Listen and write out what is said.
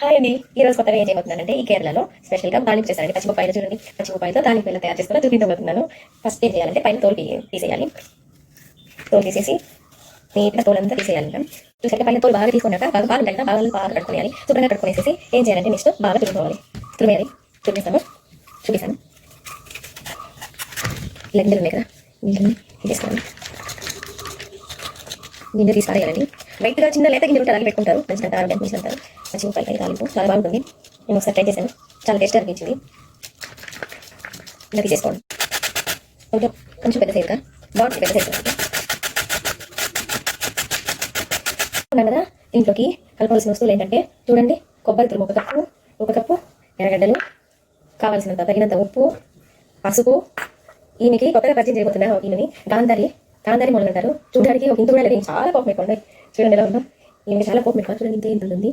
Hi అండి, ఈ రోజు కొత్తగా ఏం చేయబోతున్నానంటే ఈ కేరళలో స్పెషల్గా తాలింపు చేస్తానండి. పచ్చిమిరపకాయలు చూడండి, పచ్చిమిరపకాయలతో తాలింపు ఎలా తయారు చేస్తారో చూపించబోతున్నాను. ఫస్ట్ ఏం చేయాలంటే పైన తోలు తీసేయాలి. తోలు తీసేసి నీట్గా తోలంతా తీసేయాలి. చూసాక పైన తోలు బాగా తీసుకున్నాక బాగా ఉంటాయి కదా, బాగా కట్టుకోవాలి. శుభ్రంగా కట్టుకునేసి ఏం చేయాలంటే నెక్స్ట్ బాగా తురుముకోవాలి. తురిమేయాలి. చూపిస్తాను. ఇలా గింజలు ఉన్నాయి కదా, గింజలు తీసుకోవాలి. గింజలు తీసి పారేయాలండి. వైట్గా చిన్న లేత గింజలు ఉంటే అలాగే పెట్టుకుంటారు, మంచిగా ఆరోగ్యానికి మంచిగా అంటారు. పచ్చిమిరపకాయ తాలింపు చాలా బాగుంటుంది. నేను ఒకసారి ట్రై చేశాను, చాలా టేస్ట్ అనిపించింది. ఇలా తీసేసుకోండి. కొంచెం పెద్ద సైజుగా బాగుంటుంది. పెద్ద సైజు ఉన్నాను కదా, ఇంట్లోకి కలపవలసిన వస్తువులు ఏంటంటే చూడండి, కొబ్బరి తురుము ఒక కప్పు ఎర్రగడ్డలు, కావాల్సినంత తగినంత ఉప్పు, పసుపు. ఈయనకి కొత్తగా పరిచయం చేయబోతున్నారు. ఈయనని గాంధారి మొదలు అంటారు. చూడడానికి ఒక ఇంత కూడా లేదు, చాలా కోపం పెట్టుకోండి. చూడండి ఎలా ఉందో, ఈయనకి చాలా కోపం పెట్టుకోవాలి. చూడండి ఇంత ఉంటుంది.